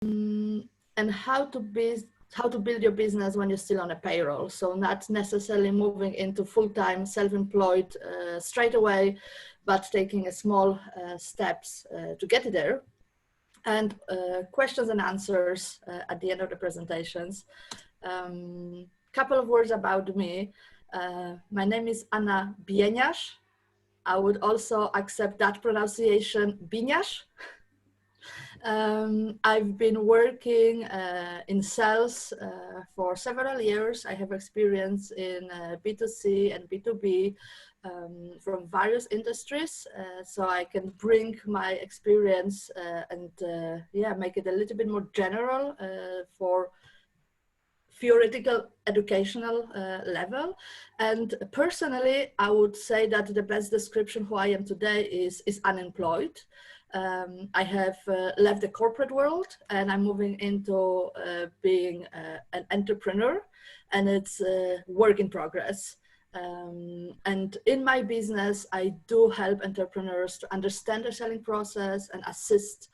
and how to build your business when you're still on a payroll. So not necessarily moving into full-time self-employed straight away, but taking a small steps to get there. And questions and answers at the end of the presentations. Couple of words about me. My name is Anna Bieniasz. I would also accept that pronunciation, Bieniasz. I've been working in sales for several years. I have experience in B2C and B2B from various industries, so I can bring my experience and make it a little bit more general for theoretical educational level. And personally, I would say that the best description who I am today is unemployed. I have left the corporate world and I'm moving into being an entrepreneur, and it's work in progress. And in my business, I do help entrepreneurs to understand the selling process and assist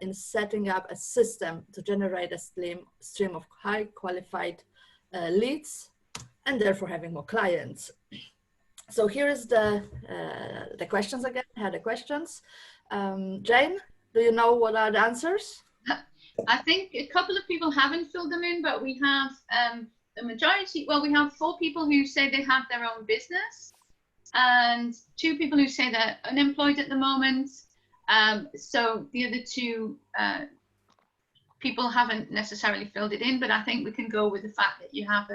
in setting up a system to generate a stream of high qualified leads and therefore having more clients. So here is the questions again. I had the questions. Jane, do you know what are the answers? I think a couple of people haven't filled them in, but we have the majority. Well, we have 4 people who say they have their own business and 2 people who say they're unemployed at the moment. So the other 2 people haven't necessarily filled it in, but I think we can go with the fact that you have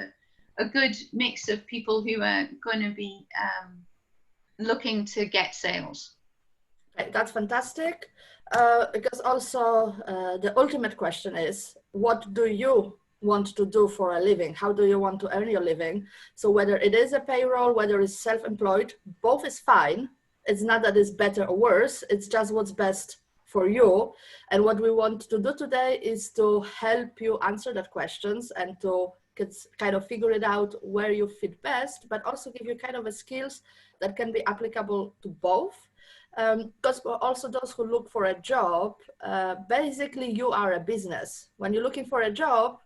a good mix of people who are going to be looking to get sales. Okay, that's fantastic. Because also the ultimate question is, what do you want to do for a living? How do you want to earn your living? So whether it is a payroll, whether it's self-employed, both is fine. It's not that it's better or worse, it's just what's best for you. And what we want to do today is to help you answer that questions and to kind of figure it out where you fit best, but also give you kind of a skills that can be applicable to both. Because also those who look for a job, basically you are a business. When you're looking for a job,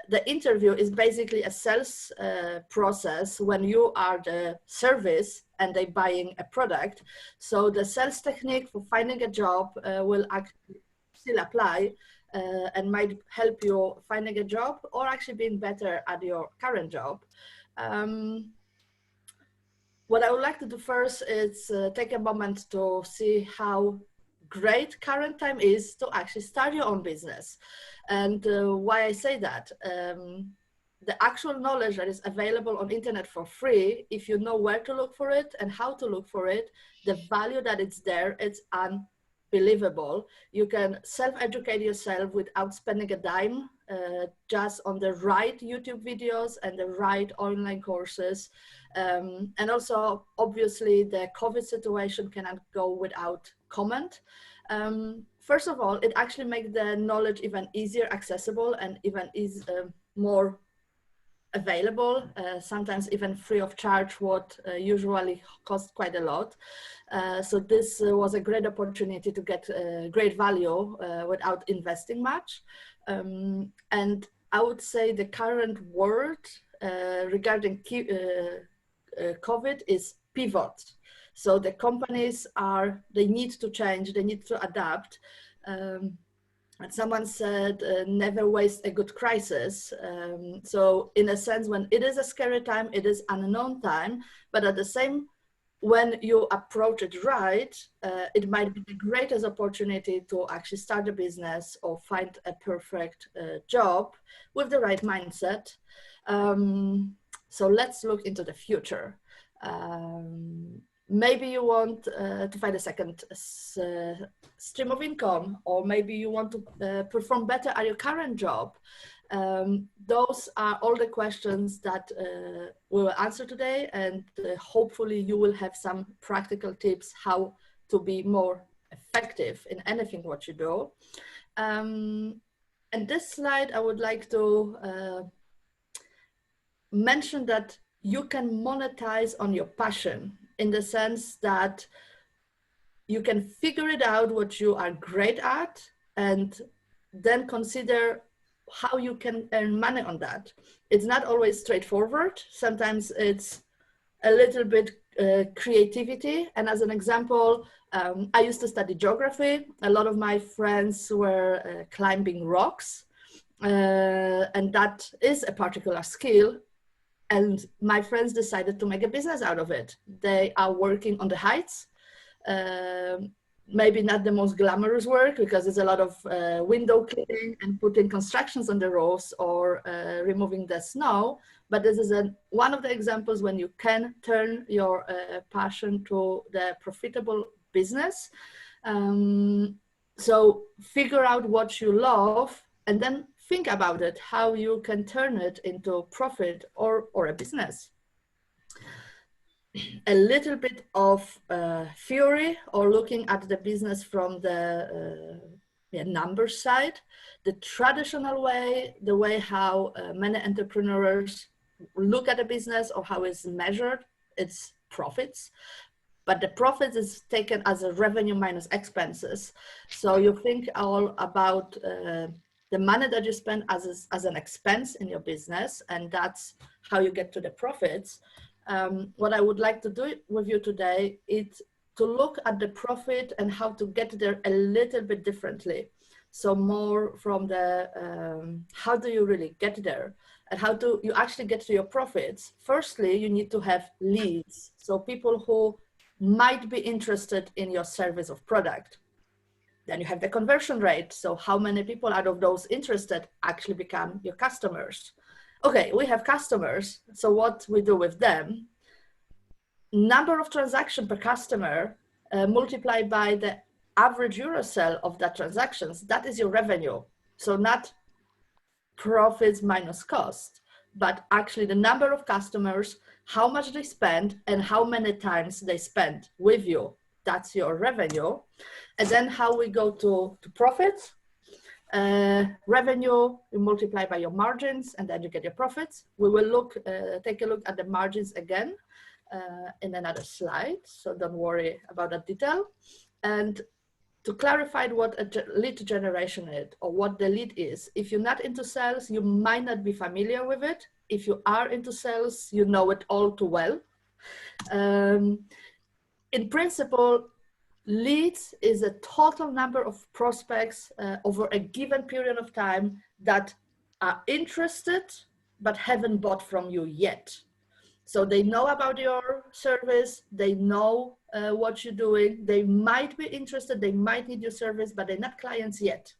the interview is basically a sales process when you are the service and they're buying a product. So the sales technique for finding a job will actually still apply and might help you finding a job or actually being better at your current job. What I would like to do first is take a moment to see how great current time is to actually start your own business. And why I say that, the actual knowledge that is available on internet for free, if you know where to look for it and how to look for it, the value that it's there, it's unbelievable. You can self-educate yourself without spending a dime, just on the right YouTube videos and the right online courses. And also, obviously, the COVID situation cannot go without comment. First of all, it actually makes the knowledge even easier accessible and even more available, sometimes even free of charge, what usually costs quite a lot. So this was a great opportunity to get great value without investing much. And I would say the current word regarding COVID is pivot. So the companies they need to change, they need to adapt. And someone said, never waste a good crisis. So in a sense, when it is a scary time, it is unknown time, but at the same, when you approach it right, it might be the greatest opportunity to actually start a business or find a perfect job with the right mindset. So let's look into the future. Maybe you want to find a second stream of income, or maybe you want to perform better at your current job. Those are all the questions that we will answer today, and hopefully you will have some practical tips how to be more effective in anything what you do. And this slide, I would like to mention that you can monetize on your passion, in the sense that you can figure it out what you are great at and then consider how you can earn money on that. It's not always straightforward. Sometimes it's a little bit creativity. And as an example, I used to study geography. A lot of my friends were climbing rocks, and that is a particular skill. And my friends decided to make a business out of it. They are working on the heights. Maybe not the most glamorous work, because it's a lot of window cleaning and putting constructions on the roofs or removing the snow. But this is one of the examples when you can turn your passion to the profitable business. So figure out what you love and then think about it, how you can turn it into profit or a business. A little bit of theory, or looking at the business from the numbers side. The traditional way, the way how many entrepreneurs look at a business or how it's measured, it's profits. But the profits is taken as a revenue minus expenses. So you think all about the money that you spend as an expense in your business, and that's how you get to the profits. What I would like to do with you today is to look at the profit and how to get there a little bit differently. So more from the how do you really get there, and how do you actually get to your profits. Firstly, you need to have leads. So people who might be interested in your service or product. Then you have the conversion rate. So how many people out of those interested actually become your customers? Okay, we have customers. So what we do with them? Number of transactions per customer multiplied by the average euro sale of that transactions. That is your revenue. So not profits minus cost, but actually the number of customers, how much they spend, and how many times they spend with you. That's your revenue. And then how we go to profits. Revenue, you multiply by your margins, and then you get your profits. We will take a look at the margins again in another slide, so don't worry about that detail. And to clarify what a lead generation is, or what the lead is, if you're not into sales, you might not be familiar with it. If you are into sales, you know it all too well. In principle, leads is a total number of prospects over a given period of time that are interested but haven't bought from you yet. So they know about your service, they know what you're doing, they might be interested, they might need your service, but they're not clients yet.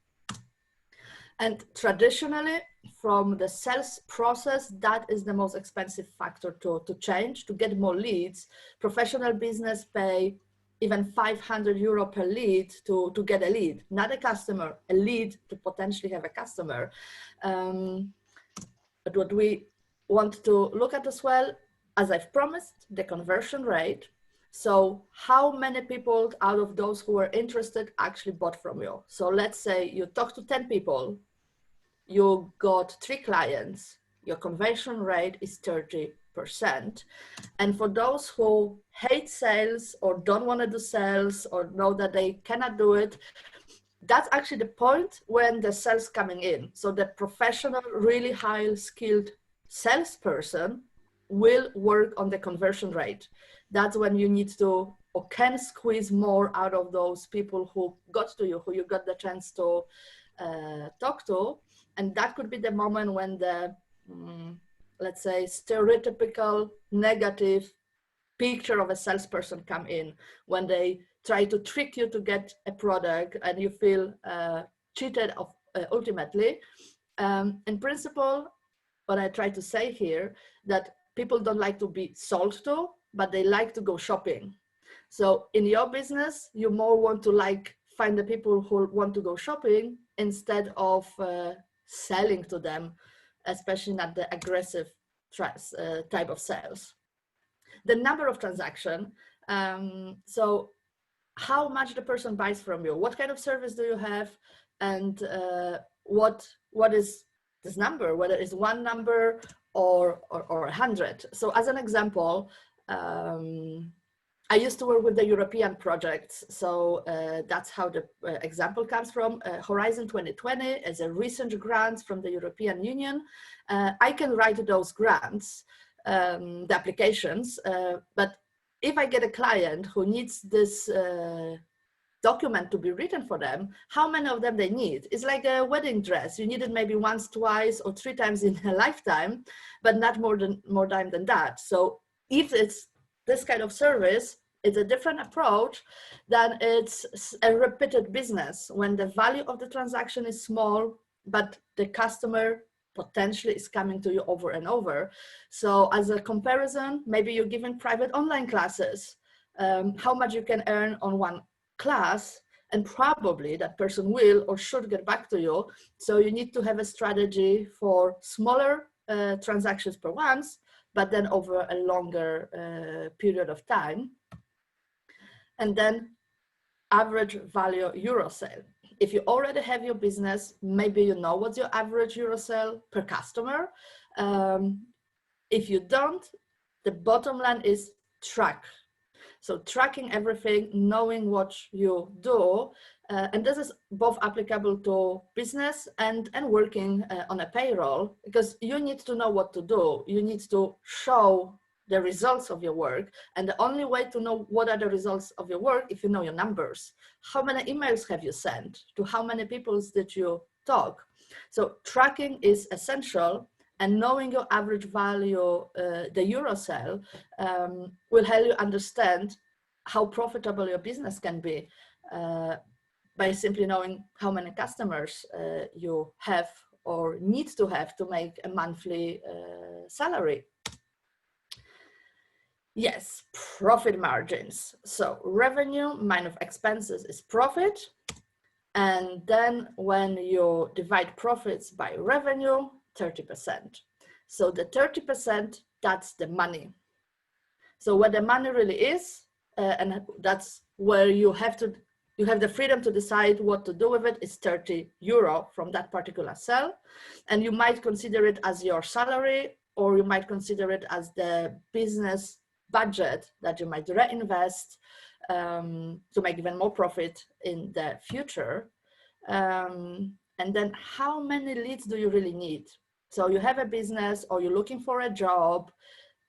And traditionally, from the sales process, that is the most expensive factor to change, to get more leads. Professional business pay even 500 euro per lead to get a lead, not a customer, a lead to potentially have a customer. But what we want to look at as well, as I've promised, the conversion rate. So how many people out of those who were interested actually bought from you? So let's say you talk to 10 people, you got 3 clients, your conversion rate is 30%. And for those who hate sales or don't want to do sales or know that they cannot do it, that's actually the point when the sales coming in. So the professional, really high skilled salesperson will work on the conversion rate. That's when you need to or can squeeze more out of those people who got to you, who you got the chance to talk to. And that could be the moment when the, let's say, stereotypical negative picture of a salesperson come in, when they try to trick you to get a product and you feel cheated ultimately. In principle, what I try to say here, that people don't like to be sold to, but they like to go shopping. So in your business, you more want to find the people who want to go shopping instead of selling to them, especially not the aggressive type of sales. The number of transactions, so how much the person buys from you, what kind of service do you have, and what is this number, whether it's one number or 100. So as an example, I I used to work with the European projects, so that's how the example comes from. Horizon 2020 is a recent grant from the European Union. I can write those grants, the applications, but if I get a client who needs this document to be written for them, how many of them they need? It's like a wedding dress. You need it maybe once, twice, or 3 times in a lifetime, but not more time than that. So if it's this kind of service, it's a different approach than it's a repeated business when the value of the transaction is small, but the customer potentially is coming to you over and over. So as a comparison, maybe you're giving private online classes, how much you can earn on one class, and probably that person will or should get back to you. So you need to have a strategy for smaller transactions per once, but then over a longer period of time. And then average value euro sale. If you already have your business, maybe you know what's your average euro sale per customer. If you don't, the bottom line is track. So tracking everything, knowing what you do, and this is both applicable to business and working on a payroll, because you need to know what to do. You need to show the results of your work, and the only way to know what are the results of your work if you know your numbers. How many emails have you sent? To how many people did you talk? So tracking is essential. And knowing your average value, the euro sale, will help you understand how profitable your business can be by simply knowing how many customers you have or need to have to make a monthly salary. Yes, profit margins. So revenue minus expenses is profit. And then when you divide profits by revenue, 30%. So the 30%, that's the money. So where the money really is, and that's where you have the freedom to decide what to do with it, is 30 euro from that particular sale. And you might consider it as your salary, or you might consider it as the business budget that you might reinvest to make even more profit in the future. And then how many leads do you really need? So you have a business or you're looking for a job,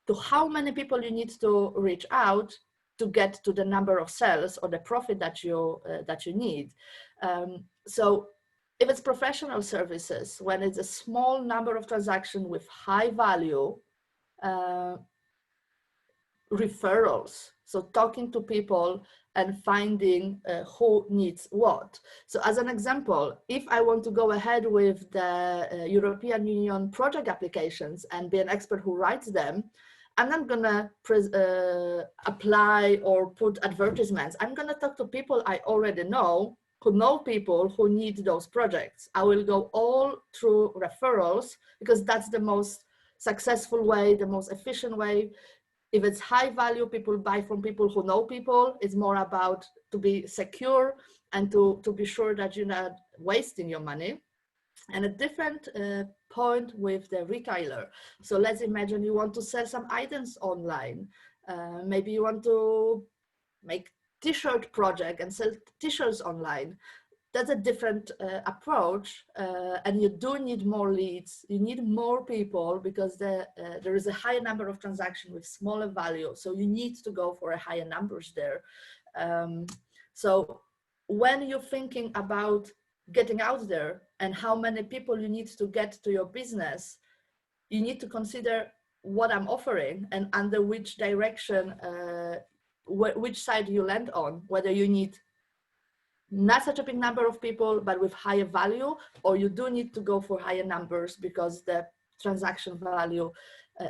to how many people you need to reach out to get to the number of sales or the profit that you need. So if it's professional services, when it's a small number of transactions with high value, referrals, so talking to people and finding who needs what. So as an example, if I want to go ahead with the European Union project applications and be an expert who writes them, I'm not gonna apply or put advertisements. I'm gonna talk to people I already know, who know people who need those projects. I will go all through referrals because that's the most successful way, the most efficient way. If it's high value, people buy from people who know people. It's more about to be secure and to be sure that you're not wasting your money. And a different point with the retailer. So let's imagine you want to sell some items online. Maybe you want to make t-shirt project and sell t-shirts online. That's a different approach, and you do need more leads. You need more people because there is a higher number of transactions with smaller value. So you need to go for a higher numbers there. So when you're thinking about getting out there and how many people you need to get to your business, you need to consider what I'm offering and under which direction, which side you land on, whether you need not such a big number of people, but with higher value, or you do need to go for higher numbers because the transaction value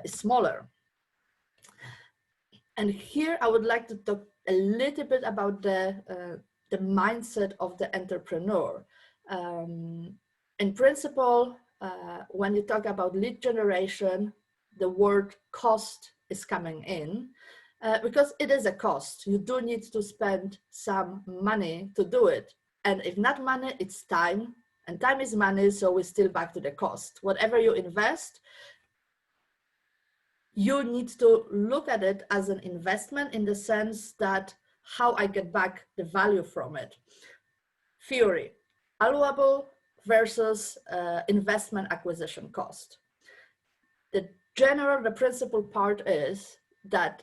is smaller. And here I would like to talk a little bit about the mindset of the entrepreneur. In principle, when you talk about lead generation, the word cost is coming in. Because it is a cost. You do need to spend some money to do it. And if not money, it's time. And time is money, so we're still back to the cost. Whatever you invest, you need to look at it as an investment in the sense that how I get back the value from it. Theory, allowable versus investment acquisition cost. The principal part is that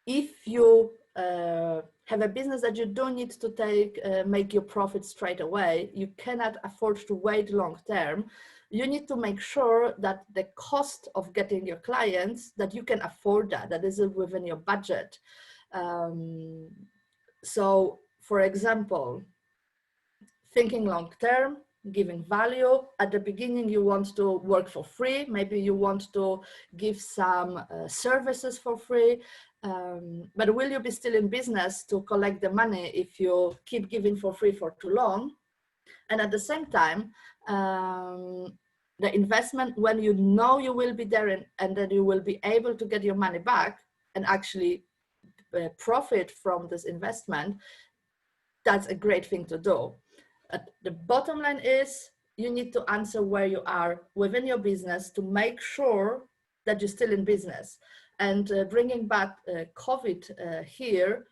if you have a business that you don't need to make your profit straight away, you cannot afford to wait long term. You need to make sure that the cost of getting your clients, that you can afford that is within your budget. So for example, thinking long term, giving value. At the beginning, you want to work for free. Maybe you want to give some services for free. But will you be still in business to collect the money if you keep giving for free for too long? And at the same time, the investment, when you know you will be there and that you will be able to get your money back and actually profit from this investment, that's a great thing to do. The bottom line is you need to answer where you are within your business to make sure that you're still in business. And bringing back COVID here,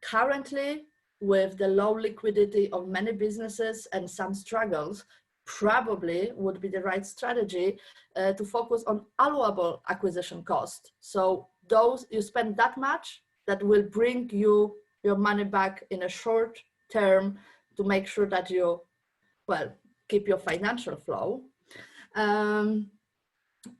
currently with the low liquidity of many businesses and some struggles, probably would be the right strategy to focus on allowable acquisition cost. So those you spend that much that will bring you your money back in a short term to make sure that you, well, keep your financial flow.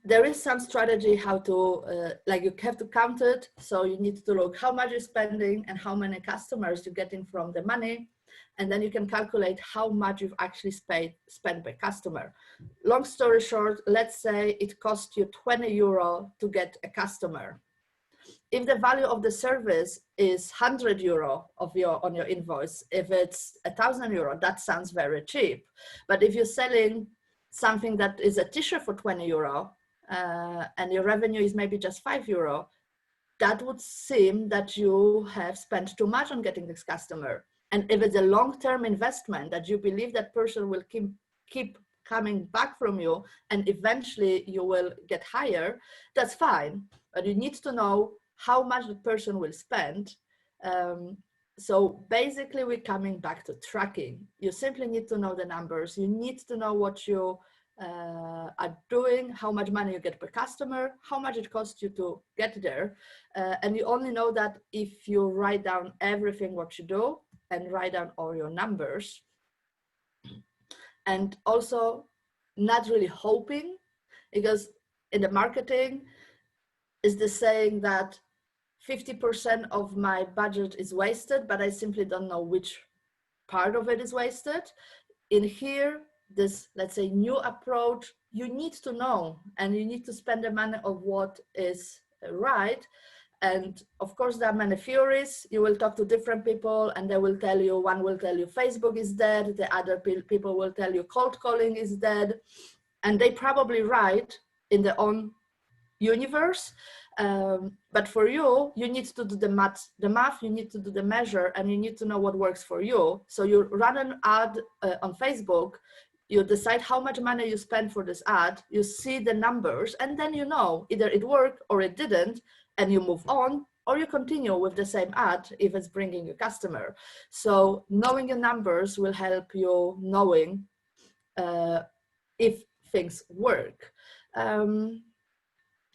There is some strategy how to, like you have to count it. So you need to look how much you're spending and how many customers you're getting from the money. And then you can calculate how much you've actually spent per customer. Long story short, let's say it costs you 20 euro to get a customer. If the value of the service is 100 euro on your invoice, if it's 1,000 euro, that sounds very cheap. But if you're selling something that is a t-shirt for 20 euro and your revenue is maybe just 5 euro, that would seem that you have spent too much on getting this customer. And if it's a long-term investment that you believe that person will keep coming back from you and eventually you will get higher, that's fine. But you need to know how much the person will spend. So basically we're coming back to tracking. You simply need to know the numbers. You need to know what you are doing, how much money you get per customer, how much it costs you to get there. And you only know that if you write down everything what you do and write down all your numbers. And also not really hoping, because in the marketing is the saying that 50% of my budget is wasted, but I simply don't know which part of it is wasted. In here, this, let's say, new approach, you need to know, and you need to spend the money of what is right. And of course, there are many theories. You will talk to different people and they will tell you, one will tell you Facebook is dead, the other people will tell you cold calling is dead. And they probably right in their own universe. But for you, you need to do the math, you need to do the measure, and you need to know what works for you. So you run an ad on Facebook, you decide how much money you spend for this ad, you see the numbers, and then you know either it worked or it didn't, and you move on, or you continue with the same ad if it's bringing you customer. So knowing your numbers will help you knowing if things work.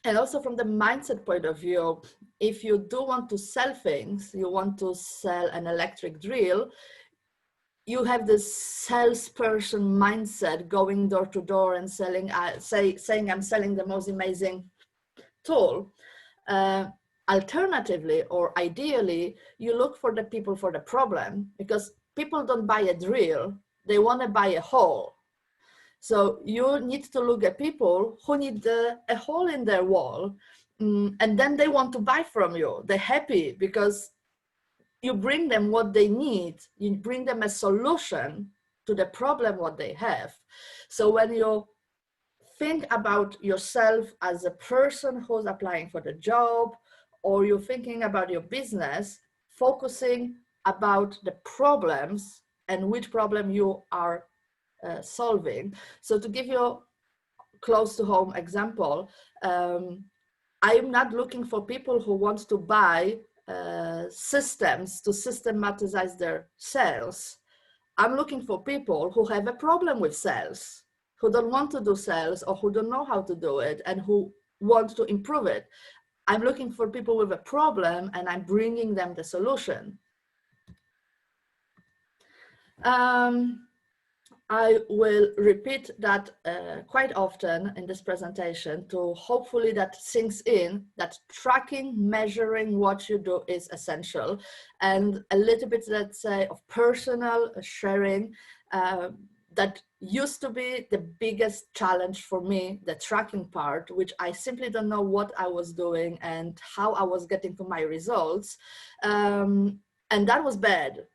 And also from the mindset point of view, if you do want to sell things, you want to sell an electric drill, you have this salesperson mindset going door to door and selling, saying I'm selling the most amazing tool. Alternatively, or ideally, you look for the people for the problem, because people don't buy a drill, they want to buy a hole. So you need to look at people who need a hole in their wall, and then they want to buy from you. They're happy because you bring them what they need. You bring them a solution to the problem what they have. So when you think about yourself as a person who's applying for the job, or you're thinking about your business, focusing about the problems and which problem you are solving. So to give you close to home example, I'm not looking for people who want to buy systems to systematize their sales. I'm looking for people who have a problem with sales, who don't want to do sales or who don't know how to do it and who want to improve it. I'm looking for people with a problem and I'm bringing them the solution. I will repeat that quite often in this presentation to hopefully that sinks in, that tracking, measuring what you do is essential, and a little bit, let's say, of personal sharing. That used to be the biggest challenge for me, the tracking part, which I simply don't know what I was doing and how I was getting to my results. And that was bad.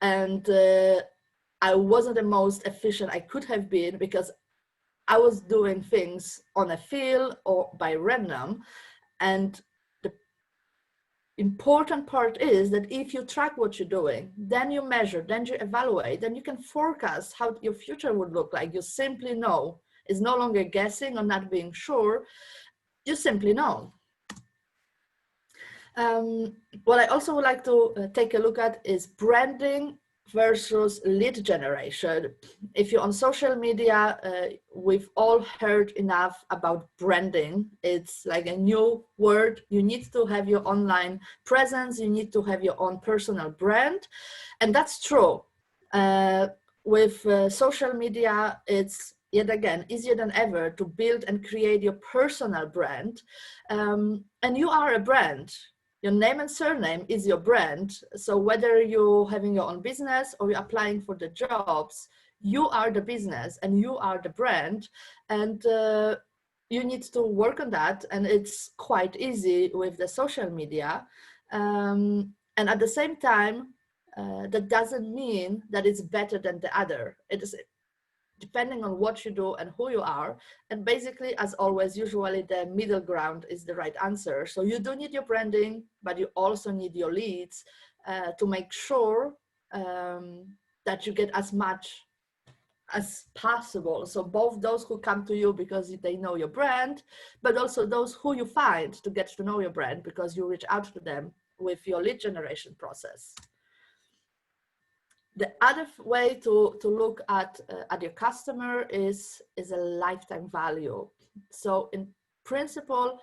And I wasn't the most efficient I could have been because I was doing things on a feel or by random. And the important part is that if you track what you're doing, then you measure, then you evaluate, then you can forecast how your future would look like. You simply know. It's no longer guessing or not being sure. You simply know. What I also would like to take a look at is branding versus lead generation. If you're on social media, we've all heard enough about branding. It's like a new word. You need to have your online presence. You need to have your own personal brand. And that's true. With social media, it's yet again easier than ever to build and create your personal brand. And you are a brand. Your name and surname is your brand. So whether you're having your own business or you're applying for the jobs, you are the business and you are the brand. And you need to work on that. And it's quite easy with the social media. And at the same time, that doesn't mean that it's better than the other. It is depending on what you do and who you are. And basically, as always, usually the middle ground is the right answer. So you do need your branding, but you also need your leads to make sure that you get as much as possible. So both those who come to you because they know your brand, but also those who you find to get to know your brand because you reach out to them with your lead generation process. The other way to look at your customer is a lifetime value. So in principle,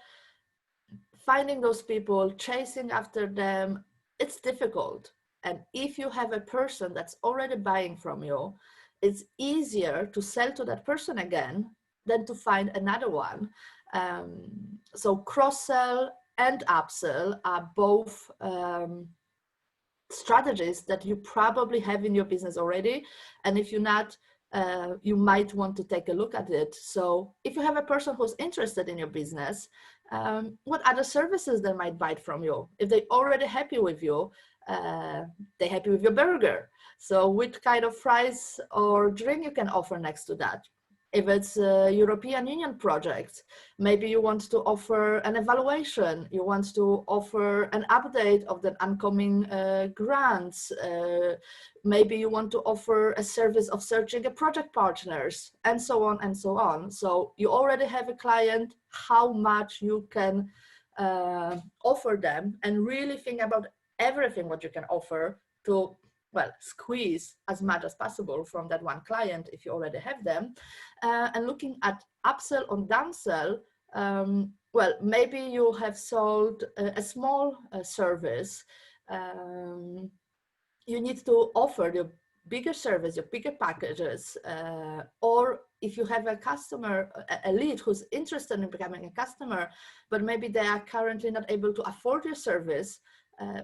finding those people, chasing after them, it's difficult. And if you have a person that's already buying from you, it's easier to sell to that person again than to find another one. So cross-sell and upsell are both strategies that you probably have in your business already. And if you're not, you might want to take a look at it. So if you have a person who's interested in your business, what other services they might buy from you? If they're already happy with you, they're happy with your burger. So which kind of fries or drink you can offer next to that? If it's a European Union project, maybe you want to offer an evaluation, you want to offer an update of the oncoming grants, maybe you want to offer a service of searching a project partners, and so on and so on. So you already have a client, how much you can offer them, and really think about everything what you can offer to, well, squeeze as much as possible from that one client if you already have them. And looking at upsell or downsell, well, maybe you have sold a small service. You need to offer your bigger service, your bigger packages, or if you have a customer, a lead who's interested in becoming a customer, but maybe they are currently not able to afford your service,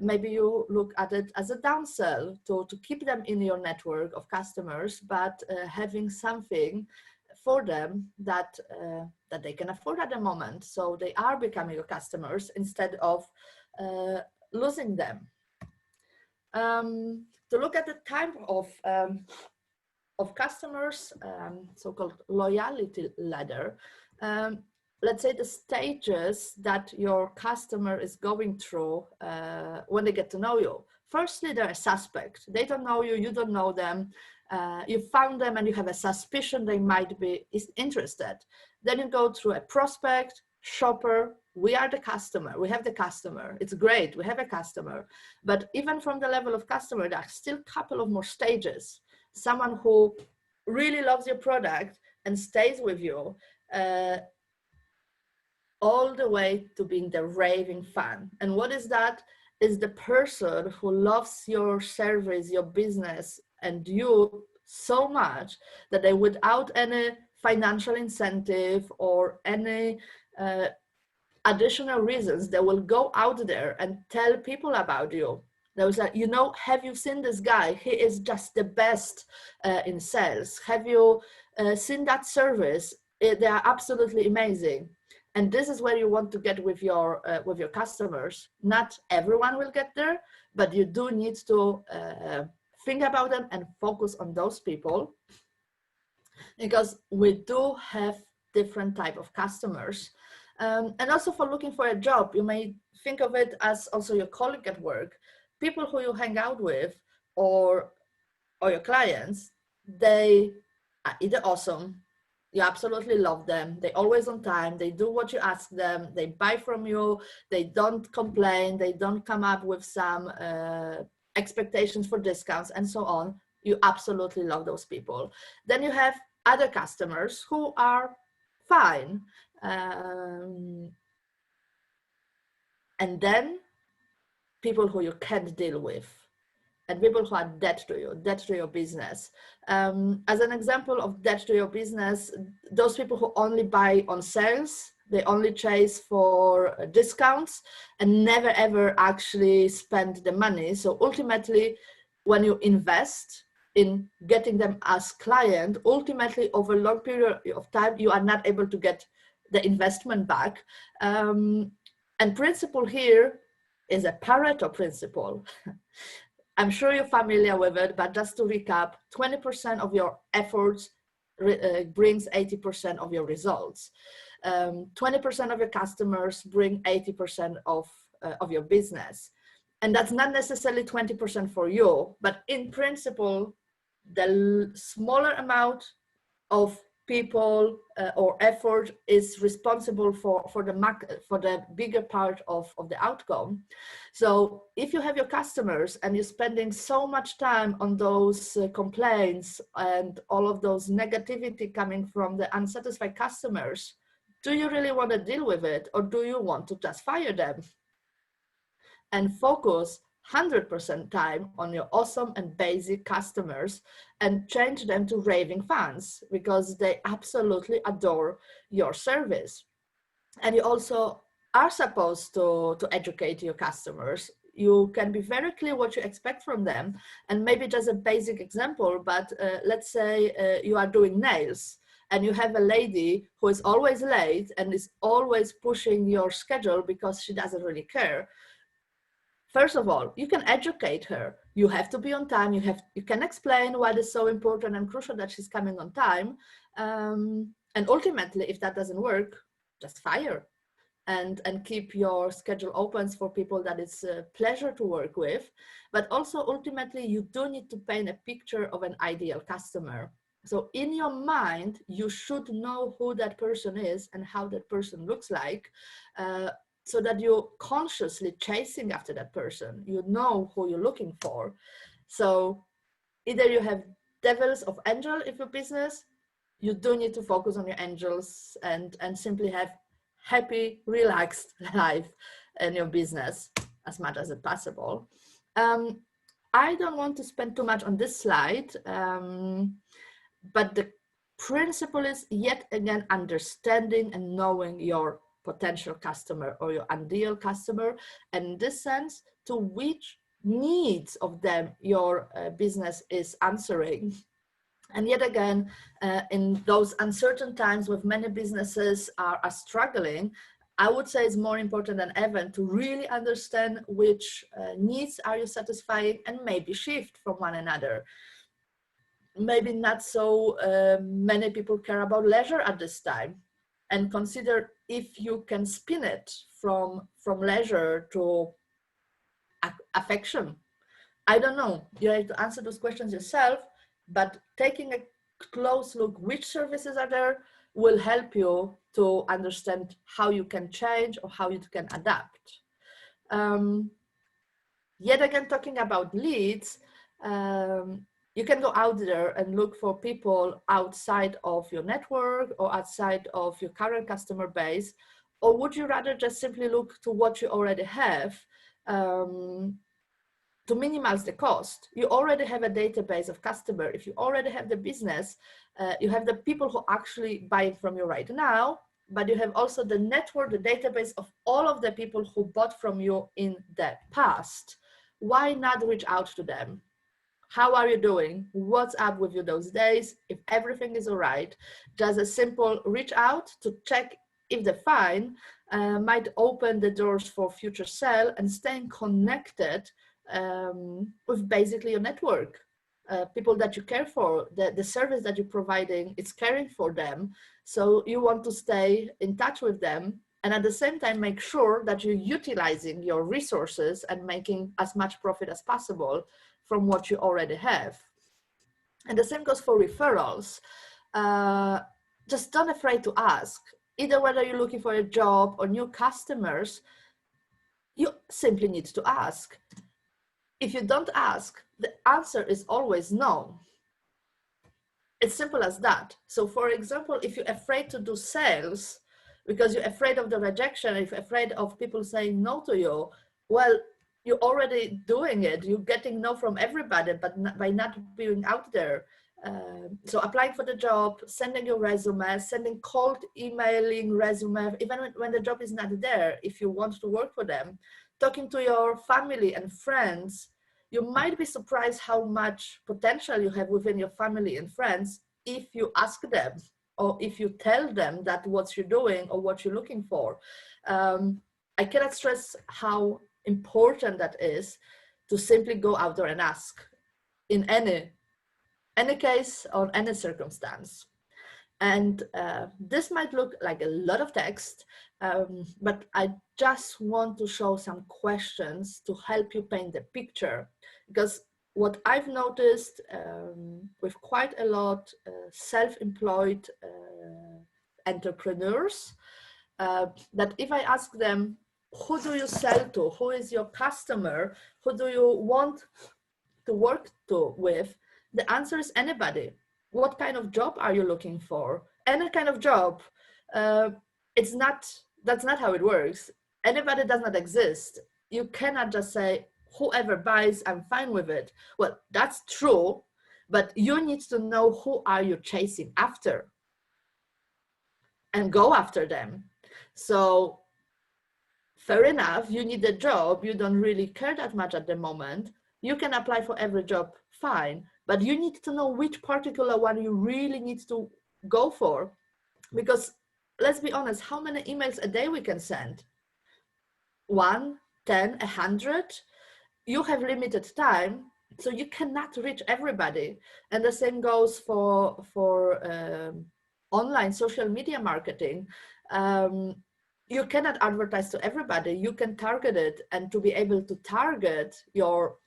maybe you look at it as a downsell to keep them in your network of customers, but having something for them that they can afford at the moment. So they are becoming your customers instead of losing them. To look at the type of customers, so-called loyalty ladder, let's say the stages that your customer is going through when they get to know you. Firstly, they're a suspect. They don't know you, you don't know them. You found them and you have a suspicion they might be interested. Then you go through a prospect, shopper, we are the customer, we have the customer, it's great, we have a customer. But even from the level of customer, there are still a couple of more stages. Someone who really loves your product and stays with you, all the way to being the raving fan. And what is that? Is the person who loves your service, your business, and you so much that they, without any financial incentive or any additional reasons, they will go out there and tell people about you. They will say, you know, have you seen this guy? He is just the best in sales. Have you seen that service? They are absolutely amazing. And this is where you want to get with your customers. Not everyone will get there, but you do need to think about them and focus on those people, because we do have different type of customers. And also for looking for a job, you may think of it as also your colleague at work, people who you hang out with, or your clients. They are either awesome, you absolutely love them, they always on time, they do what you ask them, they buy from you, they don't complain, they don't come up with some expectations for discounts and so on. You absolutely love those people. Then you have other customers who are fine, and then people who you can't deal with, and people who are dead to you, dead to your business. As an example of dead to your business, those people who only buy on sales, they only chase for discounts and never ever actually spend the money. So ultimately, when you invest in getting them as client, ultimately over a long period of time, you are not able to get the investment back. And principle here is a Pareto principle. I'm sure you're familiar with it, but just to recap, 20% of your efforts brings 80% of your results. 20% of your customers bring 80% of your business. And that's not necessarily 20% for you, but in principle, the smaller amount of people or effort is responsible for the bigger part of the outcome. So if you have your customers and you're spending so much time on those complaints and all of those negativity coming from the unsatisfied customers, do you really want to deal with it, or do you want to just fire them and focus 100% time on your awesome and basic customers and change them to raving fans because they absolutely adore your service? And you also are supposed to educate your customers. You can be very clear what you expect from them. And maybe just a basic example, but let's say you are doing nails and you have a lady who is always late and is always pushing your schedule because she doesn't really care. First of all, you can educate her. You have to be on time. You can explain why it's so important and crucial that she's coming on time. And ultimately, if that doesn't work, just fire and keep your schedule open for people that it's a pleasure to work with. But also, ultimately, you do need to paint a picture of an ideal customer. So in your mind, you should know who that person is and how that person looks like. So that you're consciously chasing after that person. You know who you're looking for. So either you have devils of angel in your business, you do need to focus on your angels and simply have happy, relaxed life in your business as much as it's possible. I don't want to spend too much on this slide, but the principle is yet again understanding and knowing your potential customer or your ideal customer, and in this sense, to which needs of them your business is answering. And yet again, in those uncertain times with many businesses are struggling, I would say it's more important than ever to really understand which needs are you satisfying and maybe shift from one another. Maybe not so many people care about leisure at this time, and consider if you can spin it from leisure to affection. I don't know. You have to answer those questions yourself, but taking a close look which services are there will help you to understand how you can change or how you can adapt. Yet again, talking about leads, you can go out there and look for people outside of your network or outside of your current customer base, or would you rather just simply look to what you already have to minimize the cost? You already have a database of customer. If you already have the business, you have the people who actually buy from you right now, but you have also the network, the database of all of the people who bought from you in the past. Why not reach out to them? How are you doing? What's up with you those days? If everything is all right, just a simple reach out to check if they're fine might open the doors for future sale and staying connected with basically your network. People that you care for, the service that you're providing, it's caring for them. So you want to stay in touch with them and at the same time make sure that you're utilizing your resources and making as much profit as possible from what you already have. And the same goes for referrals. Just don't afraid to ask. Either whether you're looking for a job or new customers, you simply need to ask. If you don't ask, the answer is always no. It's simple as that. So for example, if you're afraid to do sales because you're afraid of the rejection, if you're afraid of people saying no to you, well, you're already doing it. You're getting no from everybody, but not, by not being out there. So applying for the job, sending your resume, sending cold emailing resume, even when the job is not there, if you want to work for them, talking to your family and friends, you might be surprised how much potential you have within your family and friends if you ask them or if you tell them that what you're doing or what you're looking for. I cannot stress how important that is to simply go out there and ask in any case or any circumstance. And this might look like a lot of text, but I just want to show some questions to help you paint the picture, because what I've noticed with quite a lot self-employed entrepreneurs, that if I ask them, who do you sell to? Who is your customer? Who do you want to work with? The answer is anybody. What kind of job are you looking for? Any kind of job. That's not how it works. Anybody does not exist. You cannot just say, whoever buys, I'm fine with it. Well, that's true, but you need to know who are you chasing after and go after them. So fair enough, you need a job, you don't really care that much at the moment. You can apply for every job, fine, but you need to know which particular one you really need to go for. Because let's be honest, how many emails a day we can send? 1, 10, 100? You have limited time, so you cannot reach everybody. And the same goes for online social media marketing. You cannot advertise to everybody. You can target it, and to be able to target your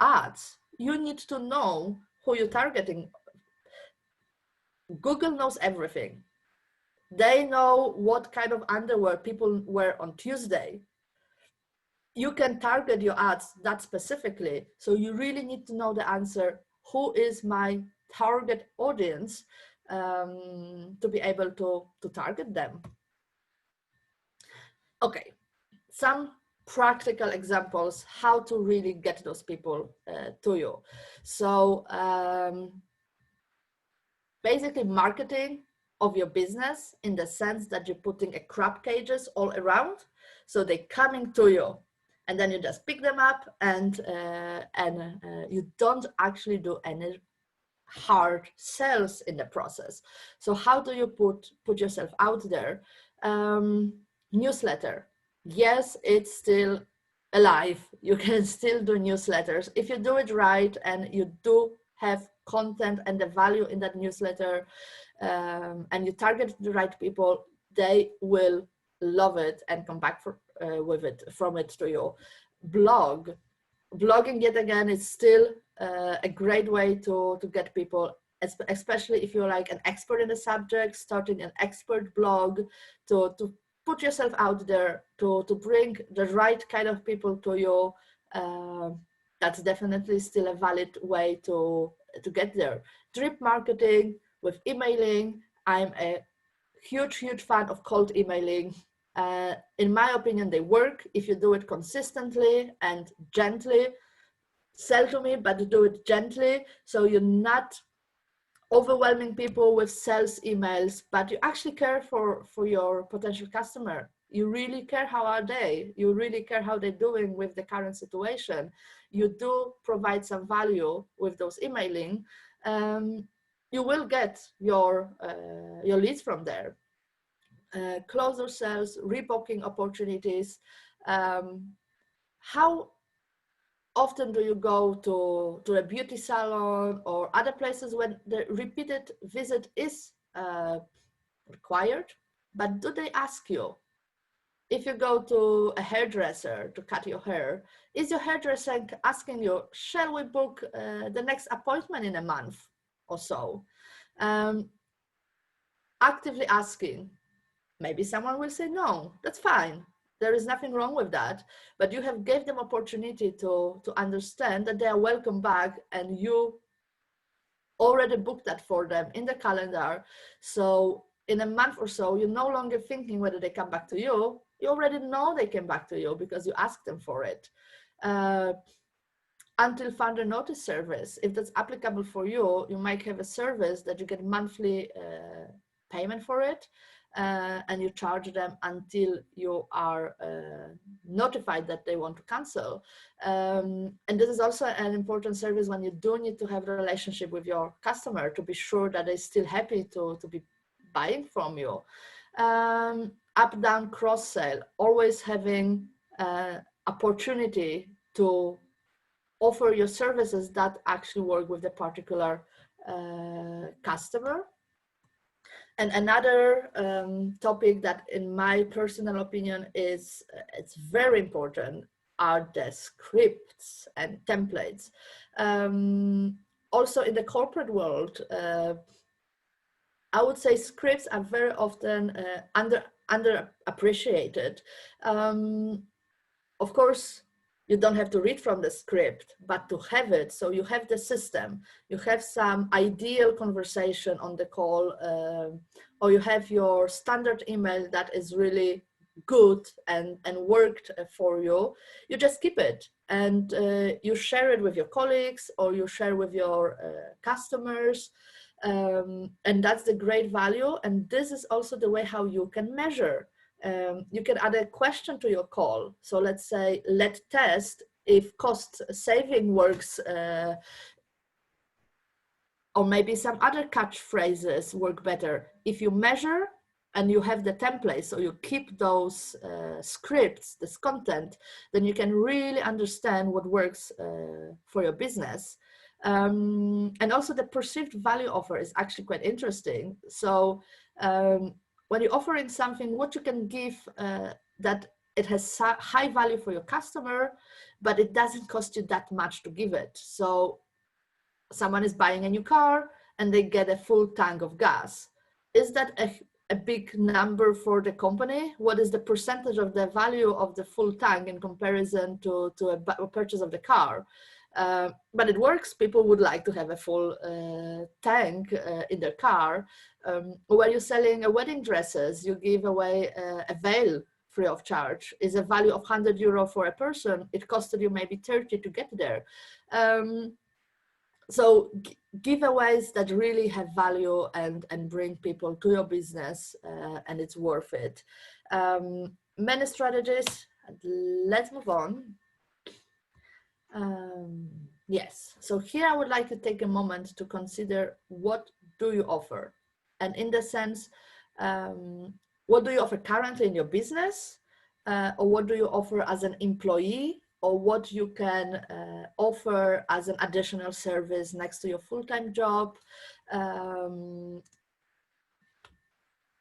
ads, you need to know who you're targeting. Google knows everything. They know what kind of underwear people wear on Tuesday. You can target your ads that specifically. So you really need to know the answer, who is my target audience, to be able to target them. Okay, some practical examples how to really get those people to you. So basically marketing of your business in the sense that you're putting a crab cages all around, so they're coming to you, and then you just pick them up, and you don't actually do any hard sales in the process. So how do you put yourself out there? Newsletter. Yes, it's still alive. You can still do newsletters if you do it right, and you do have content and the value in that newsletter, and you target the right people. They will love it and come back from it to you. Blogging, yet again, is still a great way to get people, especially if you're like an expert in the subject, starting an expert blog, to put yourself out there, to bring the right kind of people to you. That's definitely still a valid way to get there. Drip marketing with emailing. I'm a huge fan of cold emailing. In my opinion, they work if you do it consistently and gently. Sell to me, but do it gently, so you're not overwhelming people with sales emails, but you actually care for your potential customer. You really care how are they, you really care how they're doing with the current situation. You do provide some value with those emailing. You will get your leads from there. Closer sales, rebooking opportunities. How often do you go to a beauty salon or other places when the repeated visit is required? But do they ask you? If you go to a hairdresser to cut your hair, is your hairdresser asking you, shall we book the next appointment in a month or so? Actively asking. Maybe someone will say no, that's fine. There is nothing wrong with that, but you have gave them opportunity to understand that they are welcome back, and you already booked that for them in the calendar. So in a month or so, you're no longer thinking whether they come back to you. You already know they came back to you because you asked them for it. Until further notice service, if that's applicable for you, you might have a service that you get monthly payment for it. And you charge them until you are notified that they want to cancel. And this is also an important service when you do need to have a relationship with your customer to be sure that they're still happy to be buying from you. Up, down, cross sell, always having opportunity to offer your services that actually work with the particular customer. And another topic that, in my personal opinion, is it's very important are the scripts and templates. Also in the corporate world, I would say scripts are very often underappreciated. Of course, you don't have to read from the script, but to have it, so you have the system, you have some ideal conversation on the call, or you have your standard email that is really good and worked for you. You just keep it and you share it with your colleagues, or you share with your customers. And that's the great value. And this is also the way how you can measure. You can add a question to your call. So let's say, let's test if cost saving works, or maybe some other catchphrases work better. If you measure and you have the template, so you keep those scripts, this content, then you can really understand what works for your business. And also the perceived value offer is actually quite interesting. So when you're offering something, what you can give that it has high value for your customer, but it doesn't cost you that much to give it. So someone is buying a new car and they get a full tank of gas. Is that a big number for the company? What is the percentage of the value of the full tank in comparison to a purchase of the car? But it works. People would like to have a full tank in their car. When you're selling wedding dresses, you give away a veil free of charge. Is a value of €100 for a person. It costed you maybe 30 to get there. So giveaways that really have value and bring people to your business, and it's worth it. Many strategies. Let's move on. Yes, so here I would like to take a moment to consider, what do you offer? And in the sense, what do you offer currently in your business? Or what do you offer as an employee? Or what you can offer as an additional service next to your full-time job? And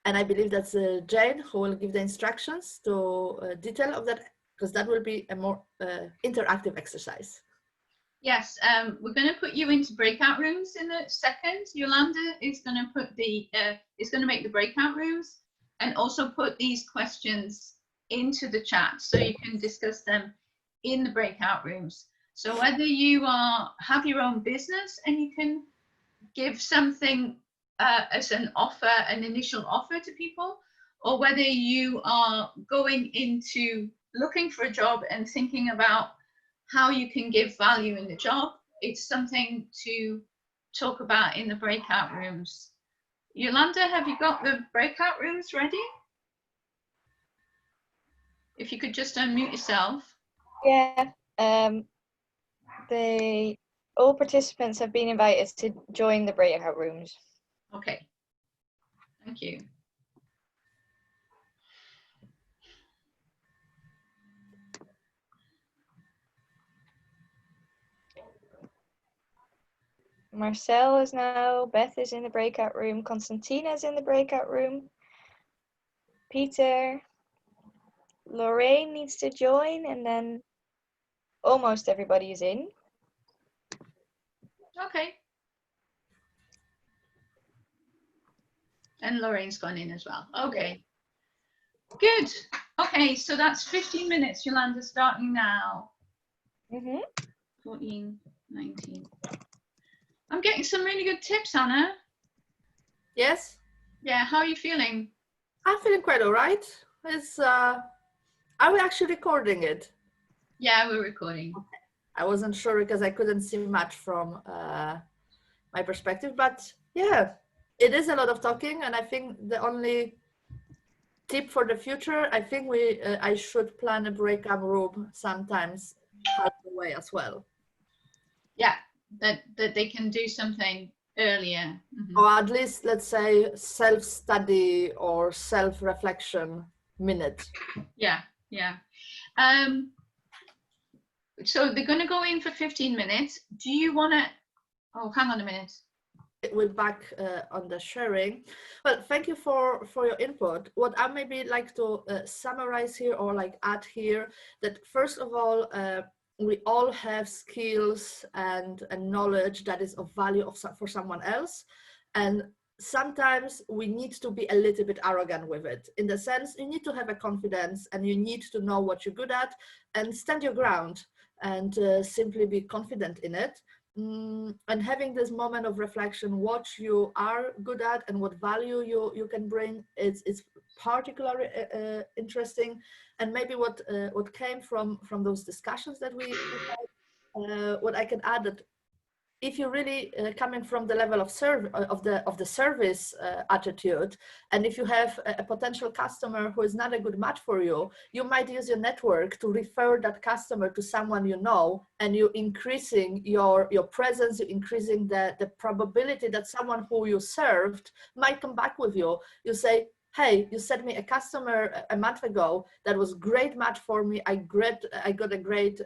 I believe that's Jane who will give the instructions to detail of that, because that will be a more interactive exercise. Yes, we're going to put you into breakout rooms in a second. Yolanda is going to put the make the breakout rooms and also put these questions into the chat so you can discuss them in the breakout rooms. So whether you have your own business and you can give something as an offer, an initial offer to people, or whether you are going into looking for a job and thinking about how you can give value in the job, it's something to talk about in the breakout rooms. Yolanda, have you got the breakout rooms ready? If you could just unmute yourself. Yeah, all participants have been invited to join the breakout rooms. Okay, thank you. Marcel is now, Beth is in the breakout room, Constantina is in the breakout room, Peter, Lorraine needs to join, and then almost everybody is in. Okay. And Lorraine's gone in as well. Okay. Good. Okay, so that's 15 minutes, Yolanda, starting now. 14, 19. I'm getting some really good tips, Anna. Yes. Yeah, how are you feeling? I'm feeling quite all right. It's are we actually recording it? Yeah, we're recording. Okay. I wasn't sure because I couldn't see much from my perspective, but yeah, it is a lot of talking, and I think the only tip for the future, I think I should plan a breakout room sometimes halfway as well. Yeah, that they can do something earlier. Or at least, let's say, self-study or self-reflection minute. Yeah, yeah. So they're going to go in for 15 minutes. Do you want to, oh, hang on a minute. We're back on the sharing. Well, thank you for your input. What I maybe like to summarize here or like add here, that first of all, we all have skills and knowledge that is of value for someone else. And sometimes we need to be a little bit arrogant with it. In the sense, you need to have a confidence and you need to know what you're good at and stand your ground and simply be confident in it. And having this moment of reflection, what you are good at and what value you can bring, is particularly interesting. And maybe what came from those discussions that we had, what I can add, that if you're really coming from the level of the service attitude, and if you have a potential customer who is not a good match for you, you might use your network to refer that customer to someone you know, and you're increasing your presence, you're increasing the probability that someone who you served might come back with you. You say, hey, you sent me a customer a month ago that was great match for me. I got a great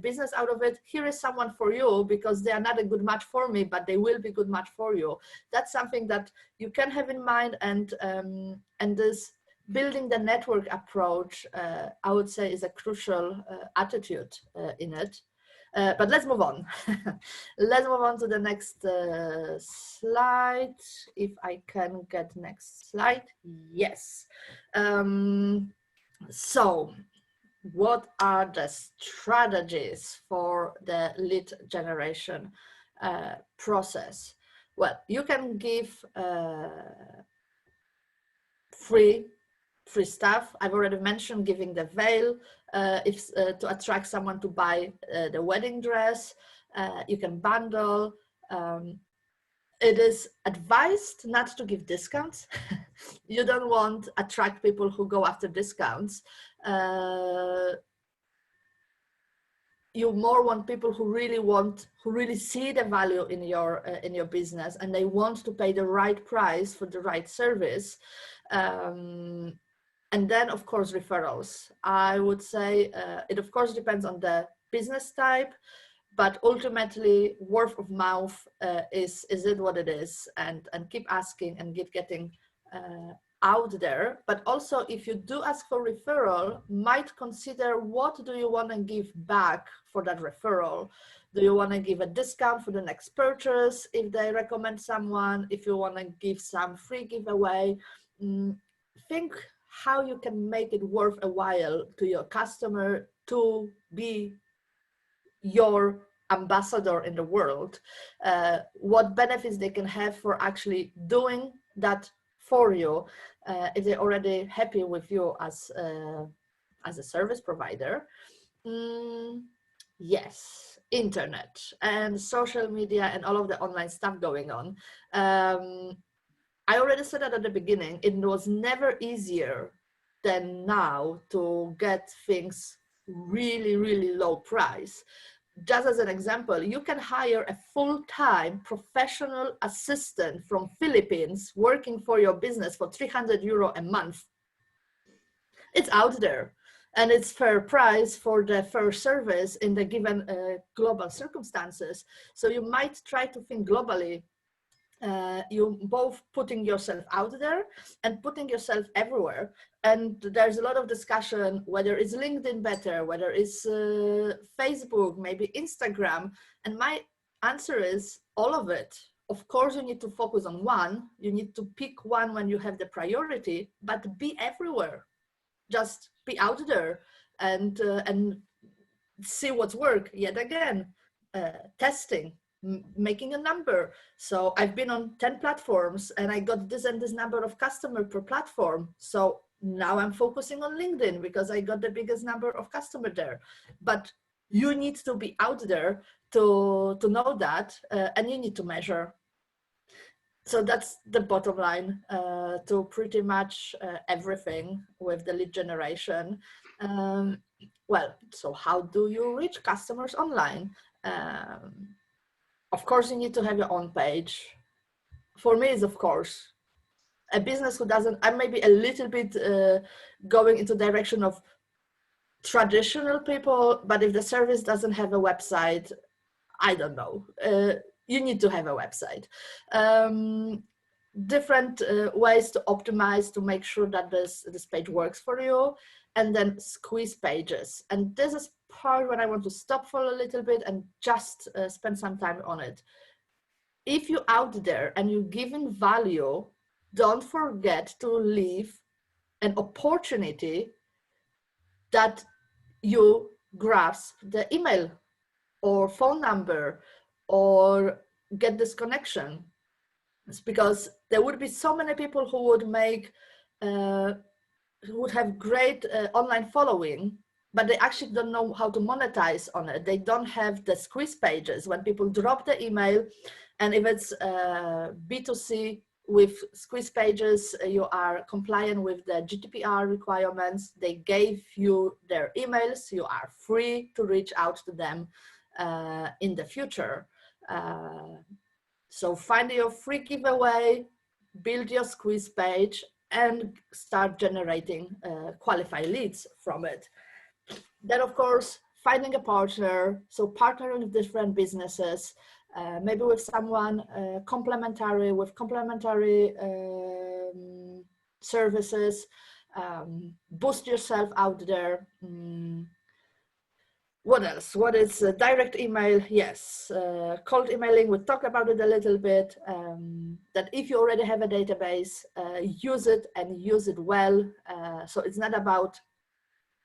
business out of it. Here is someone for you, because they are not a good match for me, but they will be good match for you. That's something that you can have in mind, and this building the network approach, I would say, is a crucial attitude in it. But let's move on. Let's move on to the next slide. If I can get next slide. Yes. So what are the strategies for the lead generation process? Well, you can give free stuff. I've already mentioned giving the veil to attract someone to buy the wedding dress. You can bundle. It is advised not to give discounts. You don't want to attract people who go after discounts. You more want people who really see the value in your business, and they want to pay the right price for the right service. And then, of course, referrals. I would say it, of course, depends on the business type, but ultimately, word of mouth is it what it is, and keep asking and keep getting out there, but also if you do ask for referral, might consider what do you want to give back for that referral. Do you want to give a discount for the next purchase if they recommend someone? If you want to give some free giveaway, think how you can make it worth a while to your customer to be your ambassador in the world. What benefits they can have for actually doing that for you if they're already happy with you as a service provider. Yes, internet and social media and all of the online stuff going on. I already said that at the beginning, it was never easier than now to get things really, really low price. Just as an example, you can hire a full-time professional assistant from Philippines working for your business for 300 euro a month. It's out there and it's fair price for the fair service in the given global circumstances. So you might try to think globally. You both putting yourself out there and putting yourself everywhere. And there's a lot of discussion whether it's LinkedIn better, whether it's Facebook, maybe Instagram. And my answer is all of it. Of course, you need to focus on one. You need to pick one when you have the priority, but be everywhere. Just be out there and see what's work. Yet again, testing. Making a number. So I've been on 10 platforms and I got this and this number of customers per platform. So now I'm focusing on LinkedIn because I got the biggest number of customers there. But you need to be out there to know that and you need to measure. So that's the bottom line to pretty much everything with the lead generation. Well, so how do you reach customers online? Of course, you need to have your own page. For me, it's of course. A business who doesn't, I may be a little bit going into direction of traditional people, but if the service doesn't have a website, I don't know. You need to have a website. Different ways to optimize to make sure that this page works for you, and then squeeze pages. And this is part when I want to stop for a little bit and just spend some time on it. If you're out there and you're giving value, don't forget to leave an opportunity that you grasp the email or phone number or get this connection. It's because there would be so many people who would make, who would have great online following, but they actually don't know how to monetize on it. They don't have the squeeze pages when people drop the email. And if it's B2C with squeeze pages, you are compliant with the GDPR requirements. They gave you their emails. You are free to reach out to them in the future. So find your free giveaway, build your squeeze page, and start generating qualified leads from it. Then, of course, finding a partner. So partnering with different businesses, maybe with someone complementary, with complementary services, boost yourself out there. What else? What is direct email? Yes, cold emailing, we'll talk about it a little bit, that if you already have a database, use it and use it well. So it's not about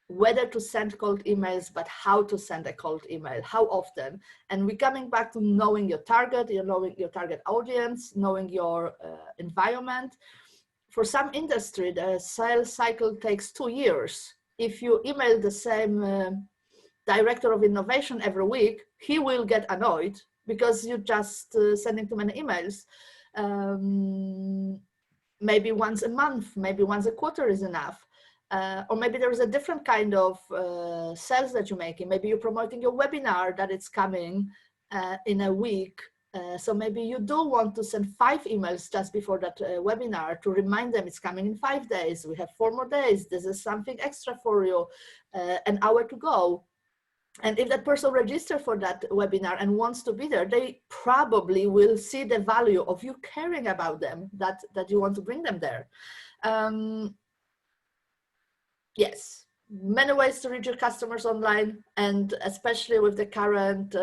whether to send cold emails, but how to send a cold email, how often. And we're coming back to knowing your target, knowing your target audience, knowing your environment. For some industry, the sales cycle takes 2 years. If you email the same director of innovation every week, he will get annoyed because you're just sending too many emails. Maybe once a month, maybe once a quarter is enough. Or maybe there is a different kind of sales that you're making. Maybe you're promoting your webinar that it's coming in a week. So maybe you do want to send 5 emails just before that webinar to remind them it's coming in 5 days. We have 4 more days. This is something extra for you, an hour to go. And if that person registers for that webinar and wants to be there, they probably will see the value of you caring about them, that you want to bring them there. Yes, many ways to reach your customers online, and especially with the current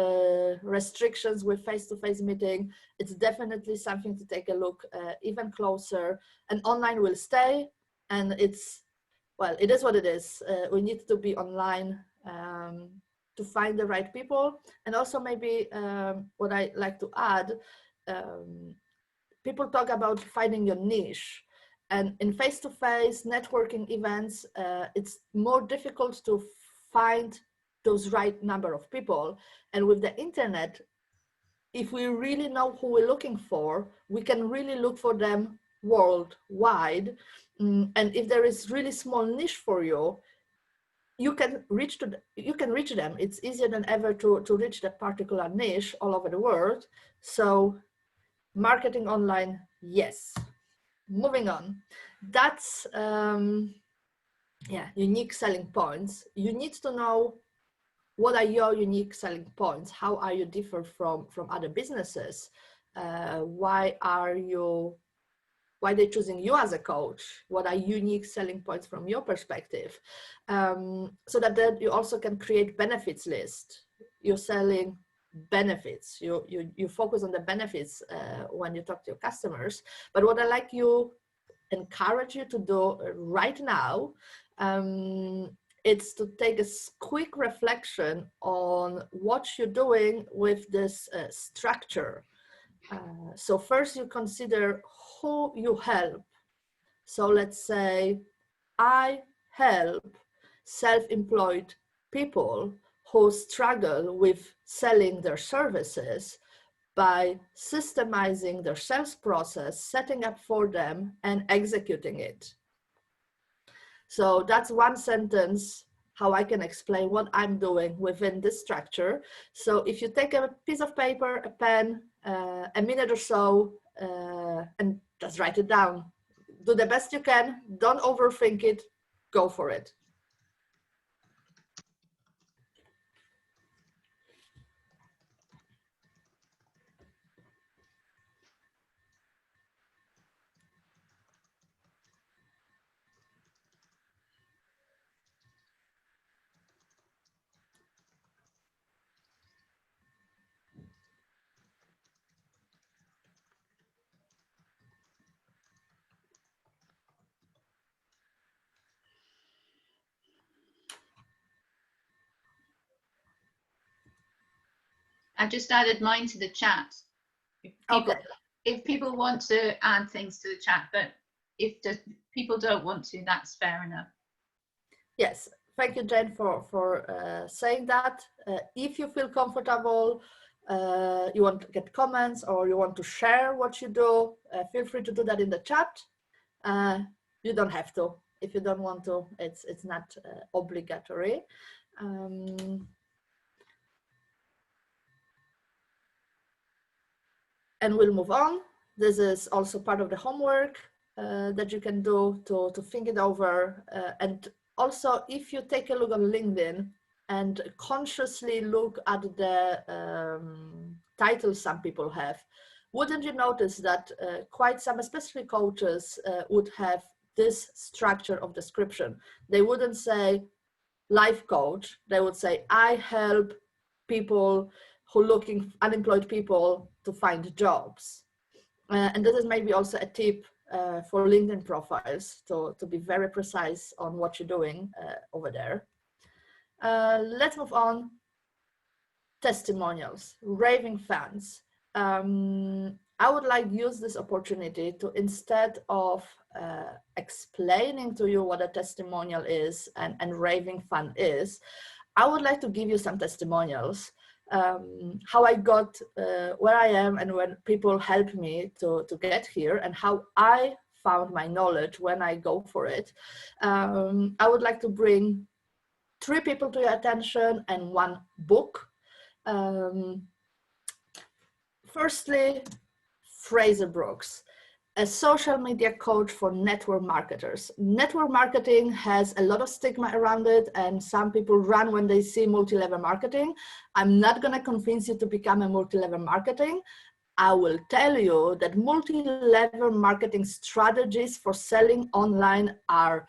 restrictions with face-to-face meeting, it's definitely something to take a look even closer. And online will stay, and it's, well, it is what it is. We need to be online to find the right people. And also maybe what I like to add, people talk about finding your niche. And in face-to-face networking events, it's more difficult to find those right number of people. And with the internet, if we really know who we're looking for, we can really look for them worldwide. And if there is really small niche for you, you can reach them. It's easier than ever to reach that particular niche all over the world. So marketing online, yes. Moving on. That's unique selling points. You need to know what are your unique selling points. How are you different from other businesses? Why they're choosing you as a coach? What are unique selling points from your perspective? So that you also can create benefits list. You're selling benefits. You focus on the benefits when you talk to your customers. But what I encourage you to do right now, it's to take a quick reflection on what you're doing with this structure. So first you consider who you help. So let's say I help self-employed people who struggle with selling their services by systemizing their sales process, setting up for them and executing it. So that's one sentence how I can explain what I'm doing within this structure. So if you take a piece of paper, a pen, a minute or so, and just write it down. Do the best you can, don't overthink it, go for it. I've just added mine to the chat. If people want to add things to the chat, but if people don't want to, that's fair enough. Yes, thank you, Jen, for saying that. If you feel comfortable, you want to get comments or you want to share what you do, feel free to do that in the chat. You don't have to. If you don't want to, it's not obligatory. And we'll move on. This is also part of the homework that you can do to think it over. And also, if you take a look on LinkedIn and consciously look at the titles some people have, wouldn't you notice that quite some, especially coaches, would have this structure of description? They wouldn't say life coach. They would say, I help people unemployed people to find jobs. And this is maybe also a tip for LinkedIn profiles to be very precise on what you're doing over there. Let's move on. Testimonials, raving fans. I would like to use this opportunity to, instead of explaining to you what a testimonial is and raving fan is, I would like to give you some testimonials. How I got where I am and when people helped me to get here, and how I found my knowledge when I go for it. I would like to bring 3 people to your attention and 1 book. Firstly, Fraser Brooks, a social media coach for network marketers. Network marketing has a lot of stigma around it, and some people run when they see multi-level marketing. I'm not going to convince you to become a multi-level marketing. I will tell you that multi-level marketing strategies for selling online are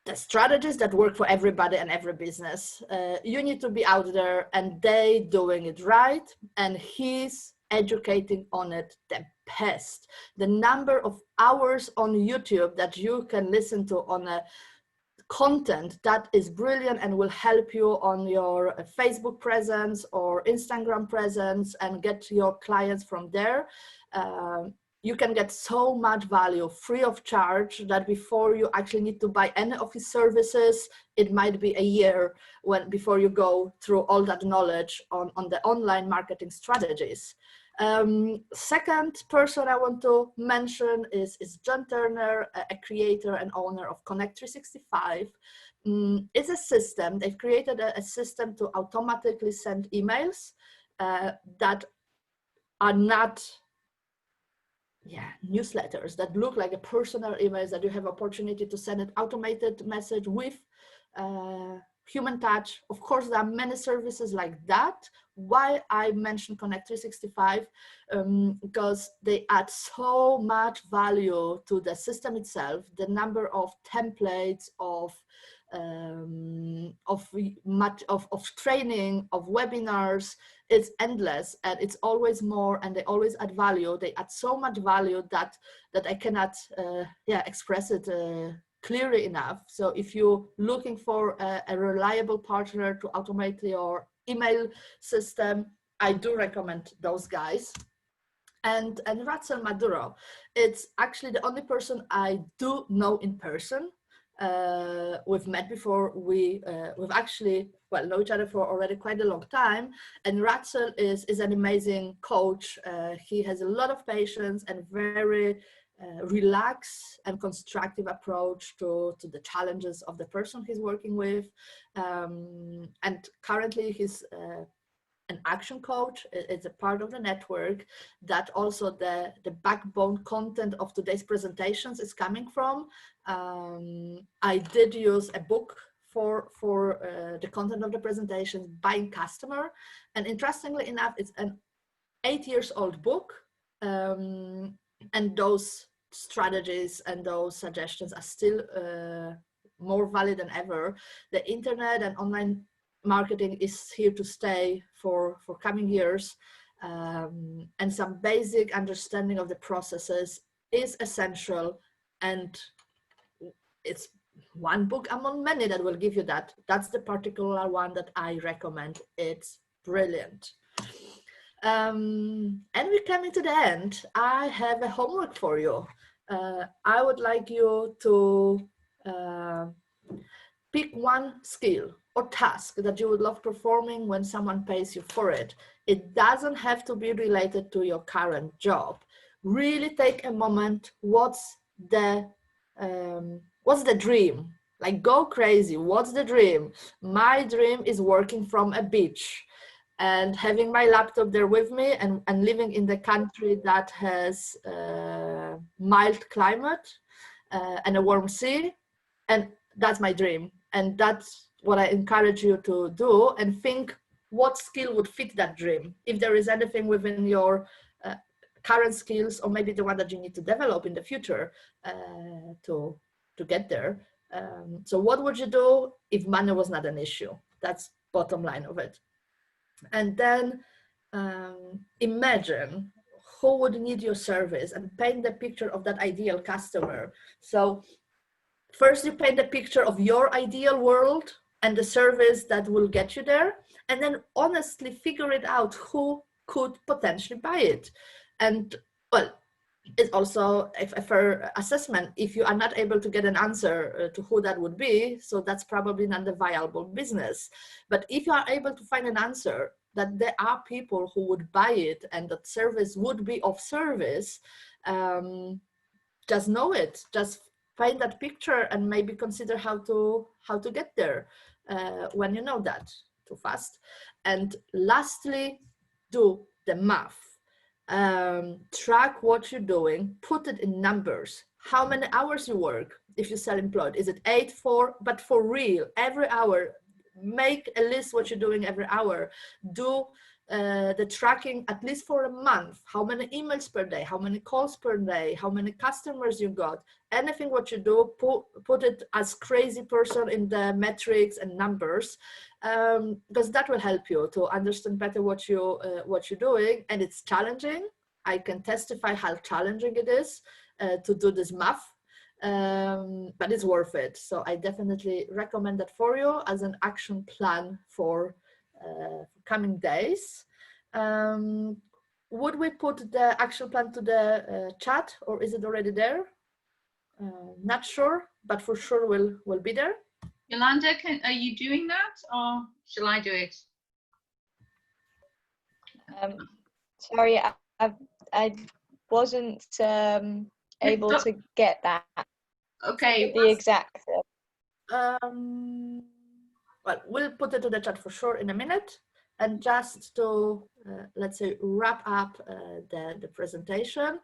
the strategies that work for everybody and every business. You need to be out there and they doing it right, and he's educating on it the best. The number of hours on YouTube that you can listen to on a content that is brilliant and will help you on your Facebook presence or Instagram presence and get your clients from there. You can get so much value free of charge that before you actually need to buy any of his services, it might be a year before you go through all that knowledge on the online marketing strategies. Second person I want to mention is John Turner, a creator and owner of Connect 365. It's a system. They've created a system to automatically send emails that are not newsletters, that look like a personal emails, that you have opportunity to send an automated message with human touch. Of course, there are many services like that. Why I mentioned Connect 365, because they add so much value to the system itself. The number of templates, of training, of webinars, it's endless, and it's always more, and they always add value. They add so much value that I cannot express it clearly enough. So if you're looking for a reliable partner to automate your email system, I do recommend those guys. And Ratzel Maduro, it's actually the only person I do know in person. We've met before. We've actually know each other for already quite a long time. And Ratzel is an amazing coach. He has a lot of patience and very relaxed and constructive approach to the challenges of the person he's working with. And currently he's an action coach. It's a part of the network that also the backbone content of today's presentations is coming from. I did use a book for the content of the presentations, Buying Customer, and interestingly enough, it's an 8-year-old book, and those strategies and those suggestions are still more valid than ever. The internet and online marketing is here to stay for coming years, and some basic understanding of the processes is essential, and it's one book among many that will give you that. That's the particular one that I recommend. It's brilliant. And we're coming to the end. I have a homework for you. I would like you to pick one skill or task that you would love performing when someone pays you for it. It doesn't have to be related to your current job. Really take a moment. What's the dream? Like, go crazy. What's the dream? My dream is working from a beach and having my laptop there with me, and living in the country that has mild climate and a warm sea. And that's my dream. And that's what I encourage you to do, and think what skill would fit that dream. If there is anything within your current skills, or maybe the one that you need to develop in the future to get there. So what would you do if money was not an issue? That's bottom line of it. And then imagine who would need your service and paint the picture of that ideal customer. So first you paint the picture of your ideal world and the service that will get you there, and then honestly figure it out who could potentially buy it. And well, it's also a fair assessment if you are not able to get an answer to who that would be, so that's probably not the viable business. But if you are able to find an answer that there are people who would buy it and that service would be of service, just know it. Just find that picture and maybe consider how to get there when you know that. Too fast. And lastly, do the math. Track what you're doing, put it in numbers. How many hours you work if you're self-employed? Is it 8, 4? But for real, every hour, make a list what you're doing every hour. Do the tracking, at least for a month, how many emails per day, how many calls per day, how many customers you got, anything what you do, put it as crazy person in the metrics and numbers, because that will help you to understand better what you're doing. And it's challenging. I can testify how challenging it is to do this math, but it's worth it. So I definitely recommend that for you as an action plan for coming days. Would we put the action plan to the chat, or is it already there? Not sure, but for sure will be there. Yolanda, are you doing that, or shall I do it? Sorry, I wasn't able to get that. Okay. The exact. Well, we'll put it to the chat for sure in a minute. And just to, let's say, wrap up the presentation,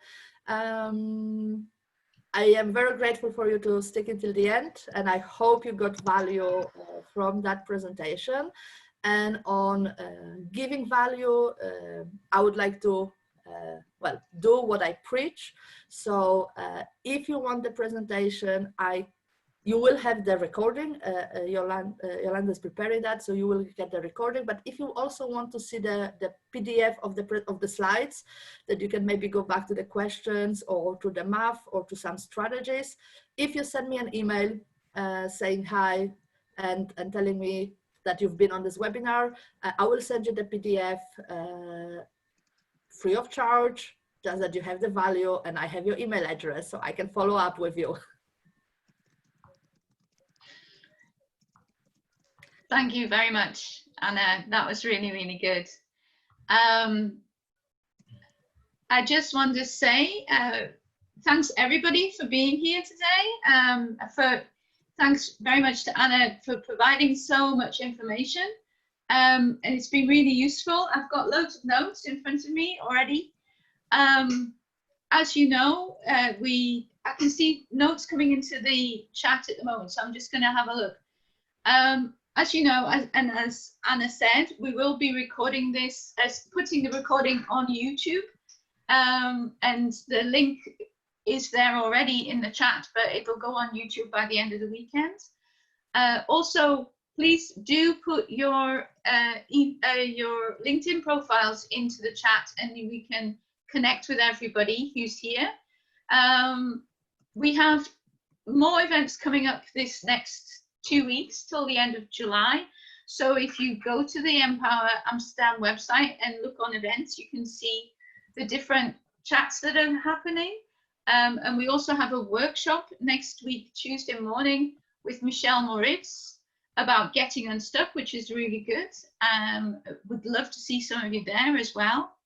I am very grateful for you to stick until the end, and I hope you got value from that presentation. And on giving value, I would like to, well, do what I preach. So if you want the presentation, you will have the recording. Yolanda is preparing that, so you will get the recording. But if you also want to see the PDF of the slides, that you can maybe go back to the questions or to the math or to some strategies. If you send me an email saying hi and telling me that you've been on this webinar, I will send you the PDF free of charge, just that you have the value and I have your email address so I can follow up with you. Thank you very much, Anna. That was really, really good. I just want to say thanks everybody for being here today. Thanks very much to Anna for providing so much information. And it's been really useful. I've got loads of notes in front of me already. As you know, I can see notes coming into the chat at the moment, so I'm just going to have a look. As you know, and as Anna said, we will be recording this, putting the recording on YouTube, and the link is there already in the chat, but it will go on YouTube by the end of the weekend. Also, please do put your LinkedIn profiles into the chat, and we can connect with everybody who's here. We have more events coming up this next 2 weeks till the end of July. So if you go to the Empower Amsterdam website and look on events, you can see the different chats that are happening. And we also have a workshop next week, Tuesday morning, with Michelle Moritz about getting unstuck, which is really good. Would love to see some of you there as well.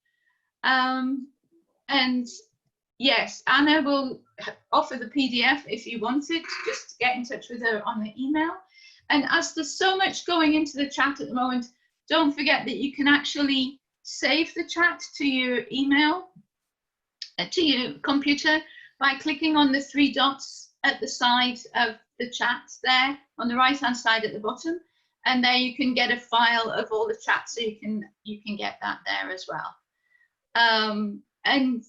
And yes, Anna will offer the PDF if you want it, just get in touch with her on the email. And as there's so much going into the chat at the moment, don't forget that you can actually save the chat to your email, to your computer, by clicking on the 3 dots at the side of the chat there, on the right-hand side at the bottom. And there you can get a file of all the chats, so you can get that there as well. And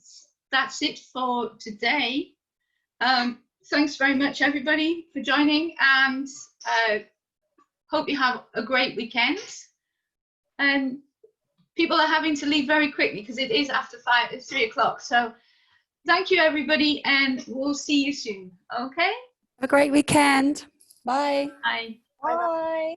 that's it for today. Thanks very much, everybody, for joining, and hope you have a great weekend. And people are having to leave very quickly because it is after 3 o'clock. So thank you, everybody, and we'll see you soon. Okay? Have a great weekend. Bye. Bye. Bye.